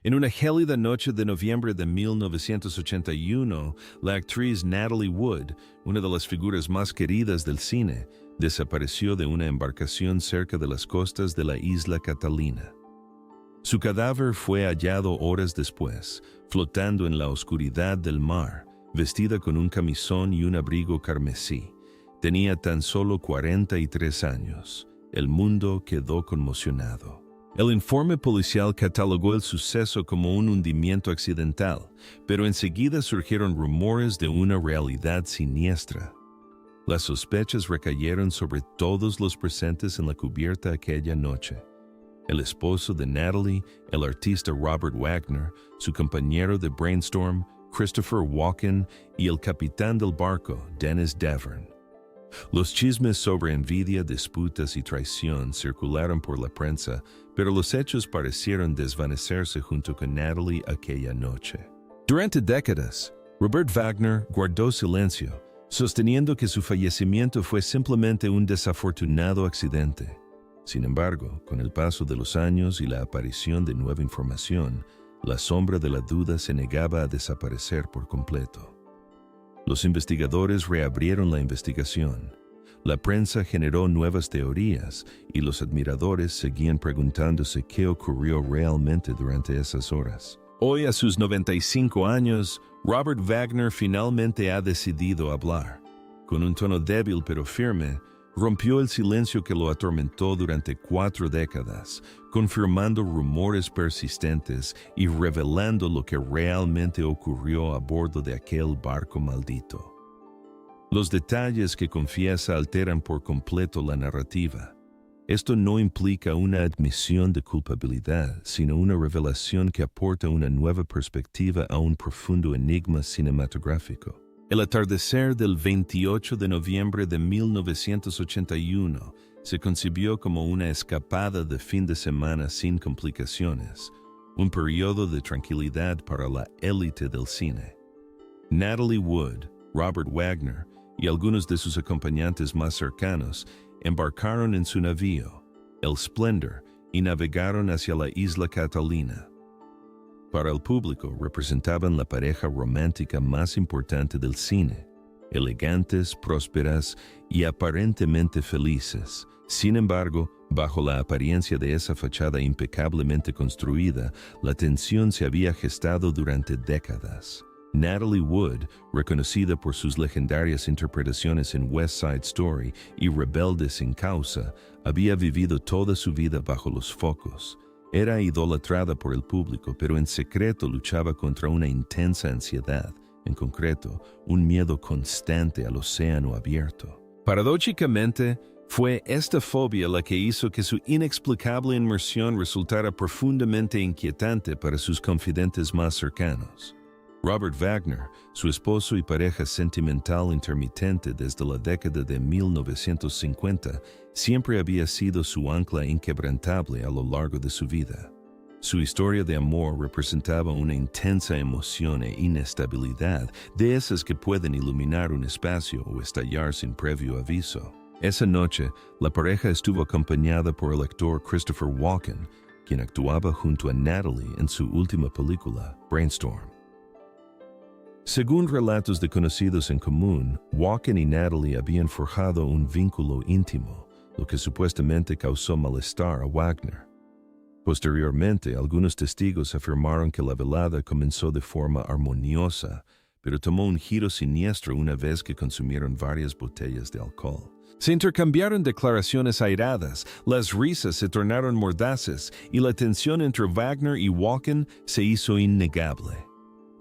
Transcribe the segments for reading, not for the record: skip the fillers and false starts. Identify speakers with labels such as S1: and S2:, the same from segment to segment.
S1: En una gélida noche de noviembre de 1981, la actriz Natalie Wood, una de las figuras más queridas del cine, desapareció de una embarcación cerca de las costas de la isla Catalina. Su cadáver fue hallado horas después, flotando en la oscuridad del mar, vestida con un camisón y un abrigo carmesí. Tenía tan solo 43 años. El mundo quedó conmocionado. El informe policial catalogó el suceso como un hundimiento accidental, pero enseguida surgieron rumores de una realidad siniestra. Las sospechas recayeron sobre todos los presentes en la cubierta aquella noche. El esposo de Natalie, el artista Robert Wagner, su compañero de Brainstorm, Christopher Walken, y el capitán del barco, Dennis Devern. Los chismes sobre envidia, disputas y traición circularon por la prensa, pero los hechos parecieron desvanecerse junto con Natalie aquella noche. Durante décadas, Robert Wagner guardó silencio, sosteniendo que su fallecimiento fue simplemente un desafortunado accidente. Sin embargo, con el paso de los años y la aparición de nueva información, la sombra de la duda se negaba a desaparecer por completo. Los investigadores reabrieron la investigación. La prensa generó nuevas teorías y los admiradores seguían preguntándose qué ocurrió realmente durante esas horas. Hoy, a sus 95 años, Robert Wagner finalmente ha decidido hablar. Con un tono débil pero firme, rompió el silencio que lo atormentó durante 4 décadas, confirmando rumores persistentes y revelando lo que realmente ocurrió a bordo de aquel barco maldito. Los detalles que confiesa alteran por completo la narrativa. Esto no implica una admisión de culpabilidad, sino una revelación que aporta una nueva perspectiva a un profundo enigma cinematográfico. El atardecer del 28 de noviembre de 1981 se concibió como una escapada de fin de semana sin complicaciones, un periodo de tranquilidad para la élite del cine. Natalie Wood, Robert Wagner y algunos de sus acompañantes más cercanos embarcaron en su navío, el Splendor, y navegaron hacia la isla Catalina. Para el público representaban la pareja romántica más importante del cine, elegantes, prósperas y aparentemente felices. Sin embargo, bajo la apariencia de esa fachada impecablemente construida, la tensión se había gestado durante décadas. Natalie Wood, reconocida por sus legendarias interpretaciones en West Side Story y Rebelde sin causa, había vivido toda su vida bajo los focos. Era idolatrada por el público, pero en secreto luchaba contra una intensa ansiedad, en concreto, un miedo constante al océano abierto. Paradójicamente, fue esta fobia la que hizo que su inexplicable inmersión resultara profundamente inquietante para sus confidentes más cercanos. Robert Wagner, su esposo y pareja sentimental intermitente desde la década de 1950, siempre había sido su ancla inquebrantable a lo largo de su vida. Su historia de amor representaba una intensa emoción e inestabilidad, de esas que pueden iluminar un espacio o estallar sin previo aviso. Esa noche, la pareja estuvo acompañada por el actor Christopher Walken, quien actuaba junto a Natalie en su última película, Brainstorm. Según relatos de conocidos en común, Walken y Natalie habían forjado un vínculo íntimo, lo que supuestamente causó malestar a Wagner. Posteriormente, algunos testigos afirmaron que la velada comenzó de forma armoniosa, pero tomó un giro siniestro una vez que consumieron varias botellas de alcohol. Se intercambiaron declaraciones airadas, las risas se tornaron mordaces y la tensión entre Wagner y Walken se hizo innegable.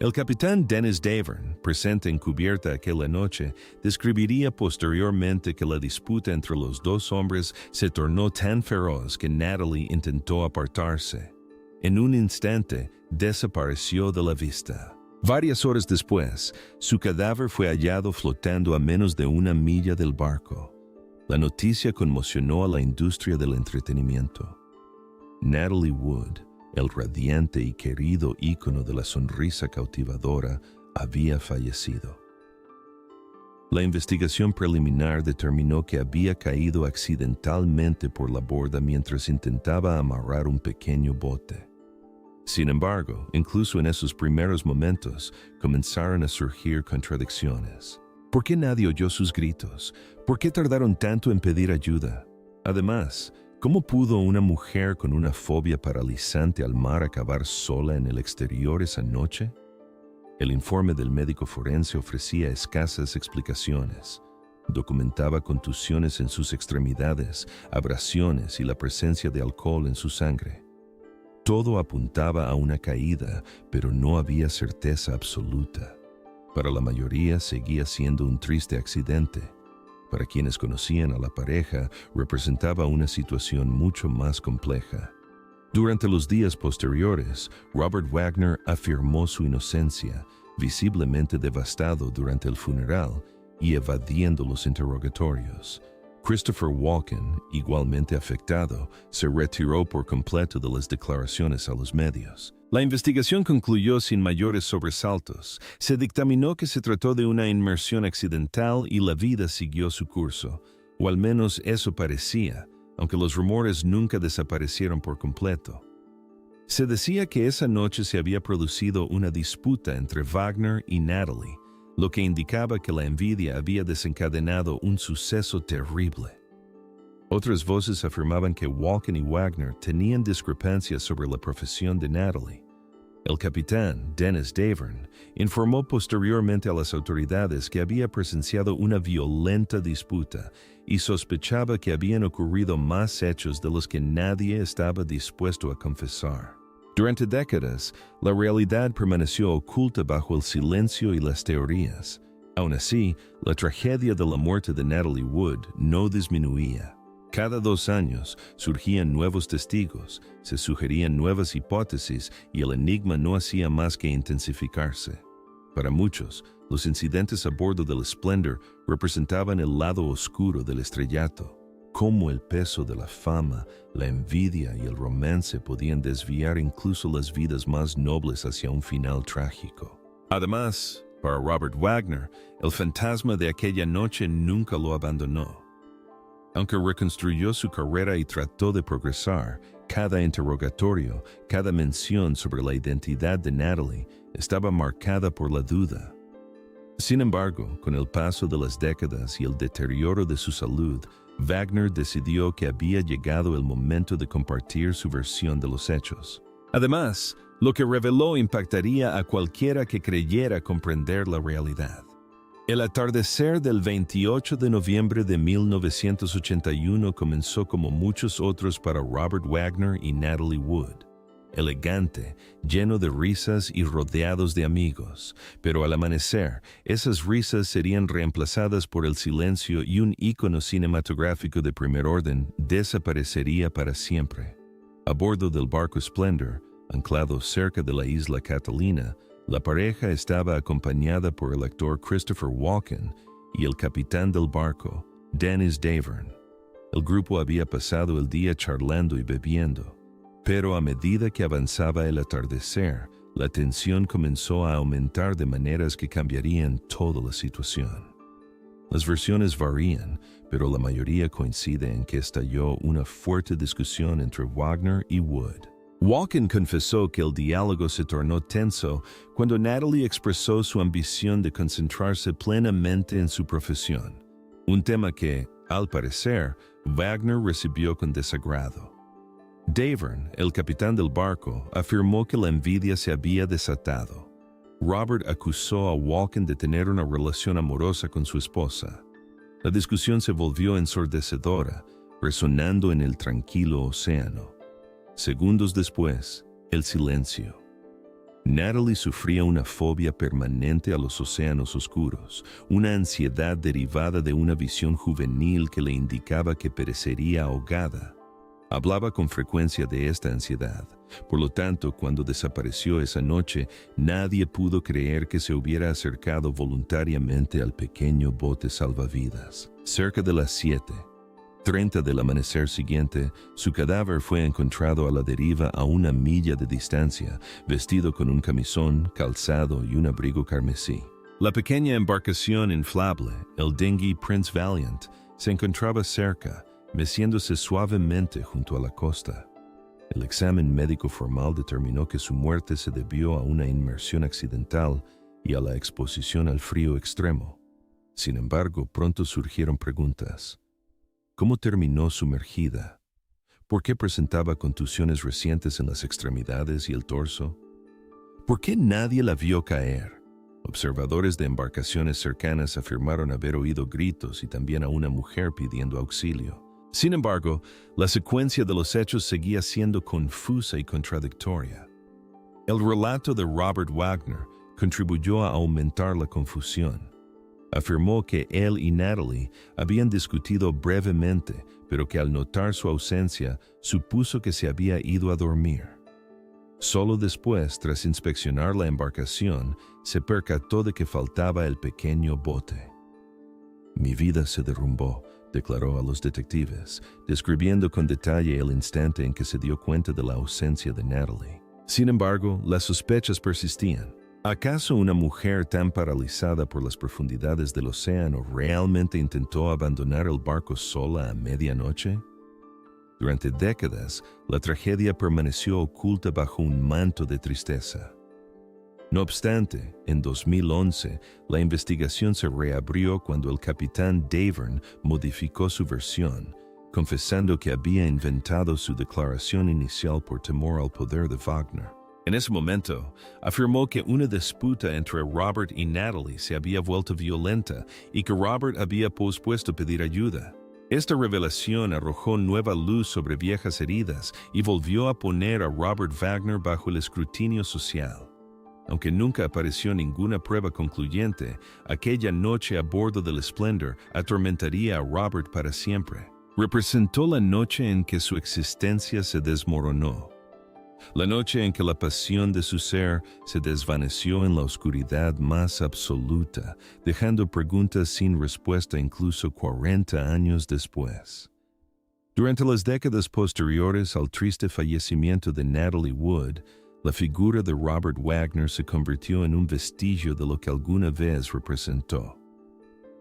S1: El capitán Dennis Devern, presente en cubierta aquella noche, describiría posteriormente que la disputa entre los dos hombres se tornó tan feroz que Natalie intentó apartarse. En un instante, desapareció de la vista. Varias horas después, su cadáver fue hallado flotando a menos de 1 milla del barco. La noticia conmocionó a la industria del entretenimiento. Natalie Wood, el radiante y querido ícono de la sonrisa cautivadora, había fallecido. La investigación preliminar determinó que había caído accidentalmente por la borda mientras intentaba amarrar un pequeño bote. Sin embargo, incluso en esos primeros momentos, comenzaron a surgir contradicciones. ¿Por qué nadie oyó sus gritos? ¿Por qué tardaron tanto en pedir ayuda? Además, ¿cómo pudo una mujer con una fobia paralizante al mar acabar sola en el exterior esa noche? El informe del médico forense ofrecía escasas explicaciones. Documentaba contusiones en sus extremidades, abrasiones y la presencia de alcohol en su sangre. Todo apuntaba a una caída, pero no había certeza absoluta. Para la mayoría seguía siendo un triste accidente. Para quienes conocían a la pareja, representaba una situación mucho más compleja. Durante los días posteriores, Robert Wagner afirmó su inocencia, visiblemente devastado durante el funeral y evadiendo los interrogatorios. Christopher Walken, igualmente afectado, se retiró por completo de las declaraciones a los medios. La investigación concluyó sin mayores sobresaltos. Se dictaminó que se trató de una inmersión accidental y la vida siguió su curso, o al menos eso parecía, aunque los rumores nunca desaparecieron por completo. Se decía que esa noche se había producido una disputa entre Wagner y Natalie, lo que indicaba que la envidia había desencadenado un suceso terrible. Otras voces afirmaban que Walken y Wagner tenían discrepancias sobre la profesión de Natalie. El capitán, Dennis Davern, informó posteriormente a las autoridades que había presenciado una violenta disputa y sospechaba que habían ocurrido más hechos de los que nadie estaba dispuesto a confesar. Durante décadas, la realidad permaneció oculta bajo el silencio y las teorías. Aún así, la tragedia de la muerte de Natalie Wood no disminuía. Cada 2 años surgían nuevos testigos, se sugerían nuevas hipótesis y el enigma no hacía más que intensificarse. Para muchos, los incidentes a bordo del Splendor representaban el lado oscuro del estrellato, cómo el peso de la fama, la envidia y el romance podían desviar incluso las vidas más nobles hacia un final trágico. Además, para Robert Wagner, el fantasma de aquella noche nunca lo abandonó. Aunque reconstruyó su carrera y trató de progresar, cada interrogatorio, cada mención sobre la identidad de Natalie estaba marcada por la duda. Sin embargo, con el paso de las décadas y el deterioro de su salud, Wagner decidió que había llegado el momento de compartir su versión de los hechos. Además, lo que reveló impactaría a cualquiera que creyera comprender la realidad. El atardecer del 28 de noviembre de 1981 comenzó como muchos otros para Robert Wagner y Natalie Wood. Elegante, lleno de risas y rodeados de amigos, pero al amanecer, esas risas serían reemplazadas por el silencio y un ícono cinematográfico de primer orden desaparecería para siempre. A bordo del barco Splendor, anclado cerca de la isla Catalina, la pareja estaba acompañada por el actor Christopher Walken y el capitán del barco, Dennis Davern. El grupo había pasado el día charlando y bebiendo, pero a medida que avanzaba el atardecer, la tensión comenzó a aumentar de maneras que cambiarían toda la situación. Las versiones varían, pero la mayoría coincide en que estalló una fuerte discusión entre Wagner y Wood. Walken confesó que el diálogo se tornó tenso cuando Natalie expresó su ambición de concentrarse plenamente en su profesión, un tema que, al parecer, Wagner recibió con desagrado. Davern, el capitán del barco, afirmó que la envidia se había desatado. Robert acusó a Walken de tener una relación amorosa con su esposa. La discusión se volvió ensordecedora, resonando en el tranquilo océano. Segundos después, el silencio. Natalie sufría una fobia permanente a los océanos oscuros, una ansiedad derivada de una visión juvenil que le indicaba que perecería ahogada. Hablaba con frecuencia de esta ansiedad. Por lo tanto, cuando desapareció esa noche, nadie pudo creer que se hubiera acercado voluntariamente al pequeño bote salvavidas. Cerca de las 7:30 del amanecer siguiente, su cadáver fue encontrado a la deriva a 1 milla de distancia, vestido con un camisón, calzado y un abrigo carmesí. La pequeña embarcación inflable, el dinghy Prince Valiant, se encontraba cerca, meciéndose suavemente junto a la costa. El examen médico formal determinó que su muerte se debió a una inmersión accidental y a la exposición al frío extremo. Sin embargo, pronto surgieron preguntas. ¿Cómo terminó sumergida? ¿Por qué presentaba contusiones recientes en las extremidades y el torso? ¿Por qué nadie la vio caer? Observadores de embarcaciones cercanas afirmaron haber oído gritos y también a una mujer pidiendo auxilio. Sin embargo, la secuencia de los hechos seguía siendo confusa y contradictoria. El relato de Robert Wagner contribuyó a aumentar la confusión. Afirmó que él y Natalie habían discutido brevemente, pero que al notar su ausencia, supuso que se había ido a dormir. Solo después, tras inspeccionar la embarcación, se percató de que faltaba el pequeño bote. «Mi vida se derrumbó», declaró a los detectives, describiendo con detalle el instante en que se dio cuenta de la ausencia de Natalie. Sin embargo, las sospechas persistían. ¿Acaso una mujer tan paralizada por las profundidades del océano realmente intentó abandonar el barco sola a medianoche? Durante décadas, la tragedia permaneció oculta bajo un manto de tristeza. No obstante, en 2011, la investigación se reabrió cuando el capitán Davern modificó su versión, confesando que había inventado su declaración inicial por temor al poder de Wagner. En ese momento, afirmó que una disputa entre Robert y Natalie se había vuelto violenta y que Robert había pospuesto pedir ayuda. Esta revelación arrojó nueva luz sobre viejas heridas y volvió a poner a Robert Wagner bajo el escrutinio social. Aunque nunca apareció ninguna prueba concluyente, aquella noche a bordo del Splendor atormentaría a Robert para siempre. Representó la noche en que su existencia se desmoronó. La noche en que la pasión de su ser se desvaneció en la oscuridad más absoluta, dejando preguntas sin respuesta incluso 40 años después. Durante las décadas posteriores al triste fallecimiento de Natalie Wood, la figura de Robert Wagner se convirtió en un vestigio de lo que alguna vez representó.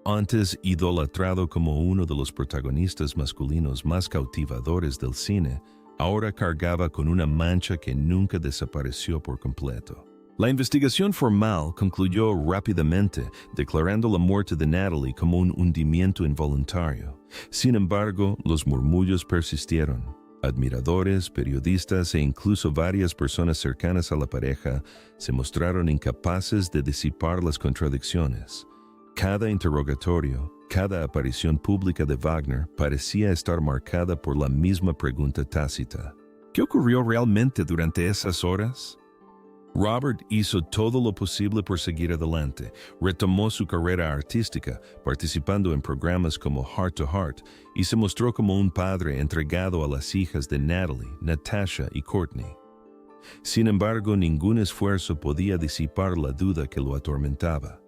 S1: Antes idolatrado como uno de los protagonistas masculinos más cautivadores del cine, ahora cargaba con una mancha que nunca desapareció por completo. La investigación formal concluyó rápidamente, declarando la muerte de Natalie como un hundimiento involuntario. Sin embargo, los murmullos persistieron. Admiradores, periodistas e incluso varias personas cercanas a la pareja se mostraron incapaces de disipar las contradicciones. Cada interrogatorio, cada aparición pública de Wagner parecía estar marcada por la misma pregunta tácita. ¿Qué ocurrió realmente durante esas horas? Robert hizo todo lo posible por seguir adelante. Retomó su carrera artística, participando en programas como Heart to Heart, y se mostró como un padre entregado a las hijas de Natalie, Natasha y Courtney. Sin embargo, ningún esfuerzo podía disipar la duda que lo atormentaba.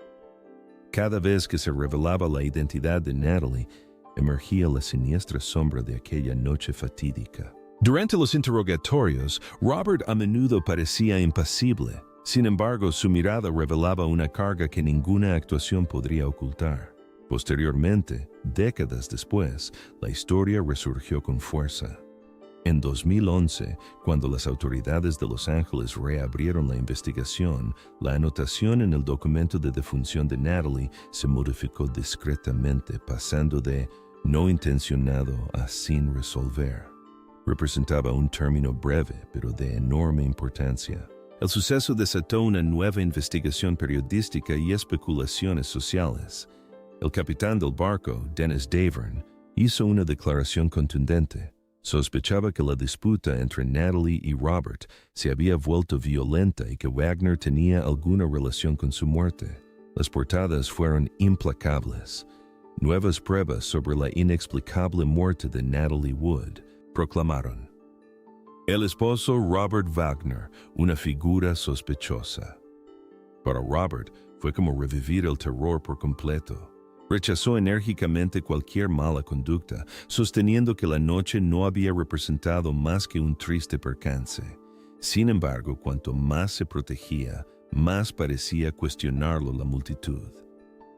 S1: Cada vez que se revelaba la identidad de Natalie, emergía la siniestra sombra de aquella noche fatídica. Durante los interrogatorios, Robert a menudo parecía impasible. Sin embargo, su mirada revelaba una carga que ninguna actuación podría ocultar. Posteriormente, décadas después, la historia resurgió con fuerza. En 2011, cuando las autoridades de Los Ángeles reabrieron la investigación, la anotación en el documento de defunción de Natalie se modificó discretamente, pasando de no intencionado a sin resolver. Representaba un término breve, pero de enorme importancia. El suceso desató una nueva investigación periodística y especulaciones sociales. El capitán del barco, Dennis Davern, hizo una declaración contundente. Sospechaba que la disputa entre Natalie y Robert se había vuelto violenta y que Wagner tenía alguna relación con su muerte. Las portadas fueron implacables. Nuevas pruebas sobre la inexplicable muerte de Natalie Wood, proclamaron. El esposo Robert Wagner, una figura sospechosa. Para Robert fue como revivir el terror por completo. Rechazó enérgicamente cualquier mala conducta, sosteniendo que la noche no había representado más que un triste percance. Sin embargo, cuanto más se protegía, más parecía cuestionarlo la multitud.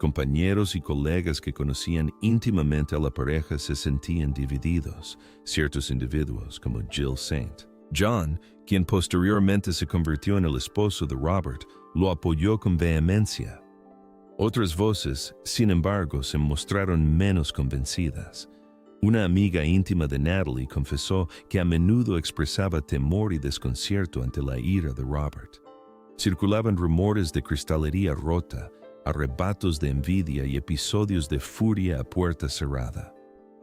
S1: Compañeros y colegas que conocían íntimamente a la pareja se sentían divididos. Ciertos individuos, como Jill Saint, John, quien posteriormente se convirtió en el esposo de Robert, lo apoyó con vehemencia. Otras voces, sin embargo, se mostraron menos convencidas. Una amiga íntima de Natalie confesó que a menudo expresaba temor y desconcierto ante la ira de Robert. Circulaban rumores de cristalería rota, arrebatos de envidia y episodios de furia a puerta cerrada.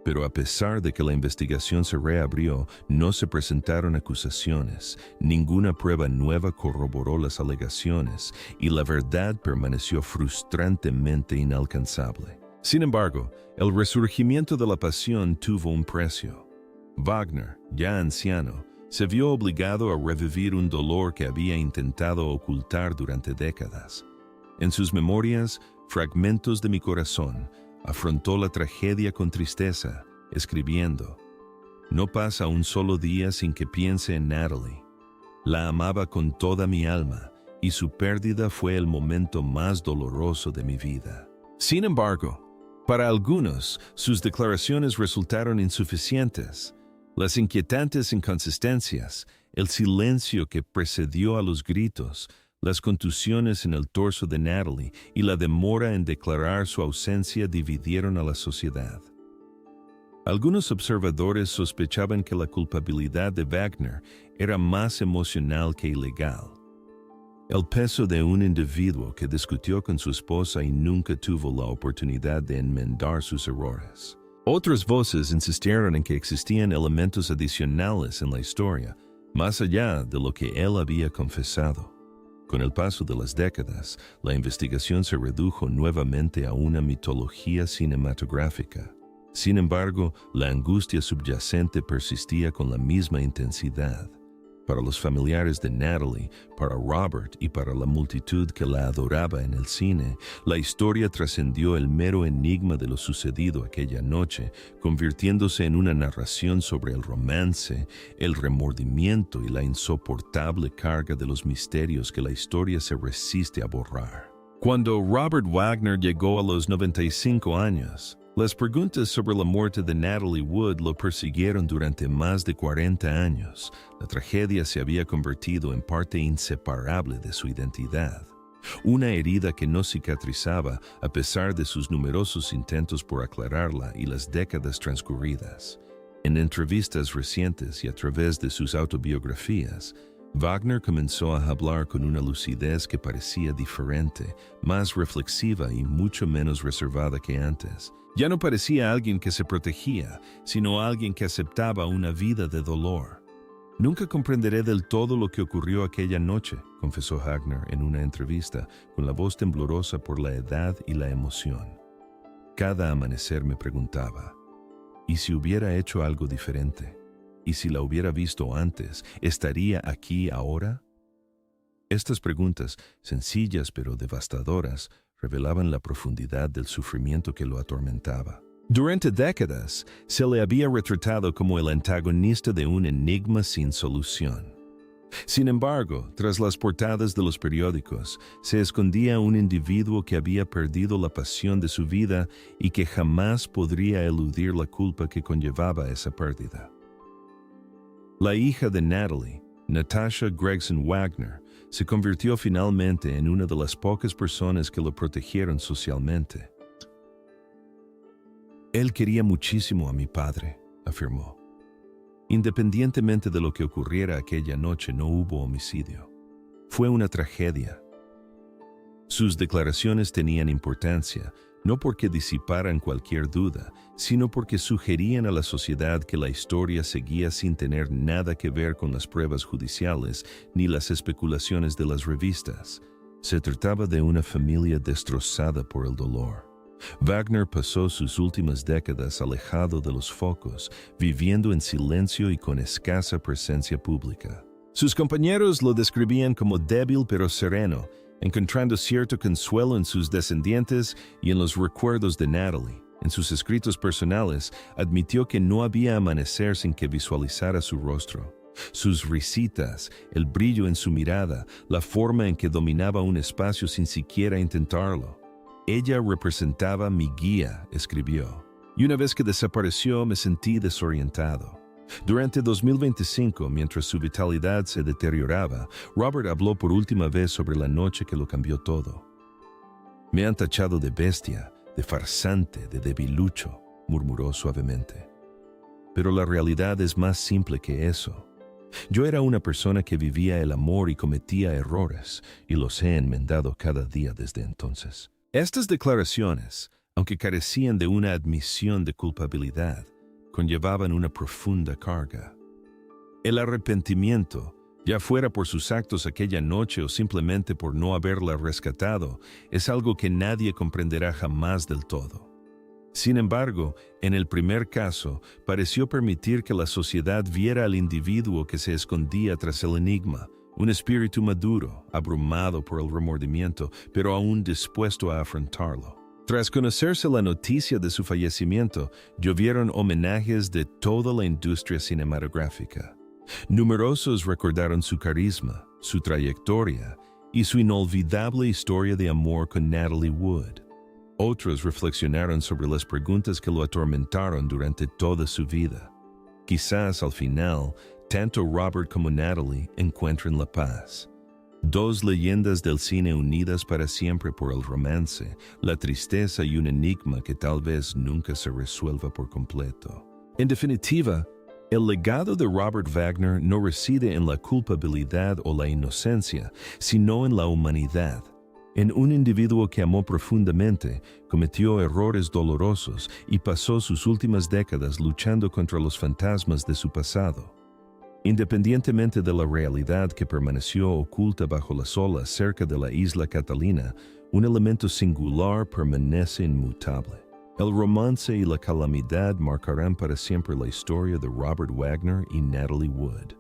S1: Pero a pesar de que la investigación se reabrió, no se presentaron acusaciones, ninguna prueba nueva corroboró las alegaciones y la verdad permaneció frustrantemente inalcanzable. Sin embargo, el resurgimiento de la pasión tuvo un precio. Wagner, ya anciano, se vio obligado a revivir un dolor que había intentado ocultar durante décadas. En sus memorias, Fragmentos de mi corazón, afrontó la tragedia con tristeza, escribiendo: «No pasa un solo día sin que piense en Natalie. La amaba con toda mi alma y su pérdida fue el momento más doloroso de mi vida». Sin embargo, para algunos, sus declaraciones resultaron insuficientes. Las inquietantes inconsistencias, el silencio que precedió a los gritos, las contusiones en el torso de Natalie y la demora en declarar su ausencia dividieron a la sociedad. Algunos observadores sospechaban que la culpabilidad de Wagner era más emocional que ilegal. El peso de un individuo que discutió con su esposa y nunca tuvo la oportunidad de enmendar sus errores. Otras voces insistieron en que existían elementos adicionales en la historia, más allá de lo que él había confesado. Con el paso de las décadas, la investigación se redujo nuevamente a una mitología cinematográfica. Sin embargo, la angustia subyacente persistía con la misma intensidad. Para los familiares de Natalie, para Robert y para la multitud que la adoraba en el cine, la historia trascendió el mero enigma de lo sucedido aquella noche, convirtiéndose en una narración sobre el romance, el remordimiento y la insoportable carga de los misterios que la historia se resiste a borrar. Cuando Robert Wagner llegó a los 95 años, las preguntas sobre la muerte de Natalie Wood lo persiguieron durante más de 40 años. La tragedia se había convertido en parte inseparable de su identidad. Una herida que no cicatrizaba a pesar de sus numerosos intentos por aclararla y las décadas transcurridas. En entrevistas recientes y a través de sus autobiografías, Wagner comenzó a hablar con una lucidez que parecía diferente, más reflexiva y mucho menos reservada que antes. Ya no parecía alguien que se protegía, sino alguien que aceptaba una vida de dolor. «Nunca comprenderé del todo lo que ocurrió aquella noche», confesó Wagner en una entrevista, con la voz temblorosa por la edad y la emoción. «Cada amanecer me preguntaba, ¿y si hubiera hecho algo diferente? ¿Y si la hubiera visto antes, estaría aquí ahora?» Estas preguntas, sencillas pero devastadoras, revelaban la profundidad del sufrimiento que lo atormentaba. Durante décadas, se le había retratado como el antagonista de un enigma sin solución. Sin embargo, tras las portadas de los periódicos, se escondía un individuo que había perdido la pasión de su vida y que jamás podría eludir la culpa que conllevaba esa pérdida. La hija de Natalie, Natasha Gregson Wagner, se convirtió finalmente en una de las pocas personas que lo protegieron socialmente. «Él quería muchísimo a mi padre», afirmó. «Independientemente de lo que ocurriera aquella noche, no hubo homicidio. Fue una tragedia». Sus declaraciones tenían importancia, no porque disiparan cualquier duda, sino porque sugerían a la sociedad que la historia seguía sin tener nada que ver con las pruebas judiciales ni las especulaciones de las revistas. Se trataba de una familia destrozada por el dolor. Wagner pasó sus últimas décadas alejado de los focos, viviendo en silencio y con escasa presencia pública. Sus compañeros lo describían como débil pero sereno, encontrando cierto consuelo en sus descendientes y en los recuerdos de Natalie. En sus escritos personales, admitió que no había amanecer sin que visualizara su rostro. Sus risitas, el brillo en su mirada, la forma en que dominaba un espacio sin siquiera intentarlo. «Ella representaba mi guía», escribió. «Y una vez que desapareció me sentí desorientado. Durante 2025, mientras su vitalidad se deterioraba, Robert habló por última vez sobre la noche que lo cambió todo. «Me han tachado de bestia, de farsante, de debilucho», murmuró suavemente. Pero la realidad es más simple que eso. Yo era una persona que vivía el amor y cometía errores, y los he enmendado cada día desde entonces. Estas declaraciones, aunque carecían de una admisión de culpabilidad, conllevaban una profunda carga. El arrepentimiento, ya fuera por sus actos aquella noche o simplemente por no haberla rescatado, es algo que nadie comprenderá jamás del todo. Sin embargo, en el primer caso, pareció permitir que la sociedad viera al individuo que se escondía tras el enigma, un espíritu maduro, abrumado por el remordimiento, pero aún dispuesto a afrontarlo. Tras conocerse la noticia de su fallecimiento, llovieron homenajes de toda la industria cinematográfica. Numerosos recordaron su carisma, su trayectoria y su inolvidable historia de amor con Natalie Wood. Otros reflexionaron sobre las preguntas que lo atormentaron durante toda su vida. Quizás al final, tanto Robert como Natalie encuentren la paz. Dos leyendas del cine unidas para siempre por el romance, la tristeza y un enigma que tal vez nunca se resuelva por completo. En definitiva, el legado de Robert Wagner no reside en la culpabilidad o la inocencia, sino en la humanidad. En un individuo que amó profundamente, cometió errores dolorosos y pasó sus últimas décadas luchando contra los fantasmas de su pasado. Independientemente de la realidad que permaneció oculta bajo las olas cerca de la isla Catalina, un elemento singular permanece inmutable. El romance y la calamidad marcarán para siempre la historia de Robert Wagner y Natalie Wood.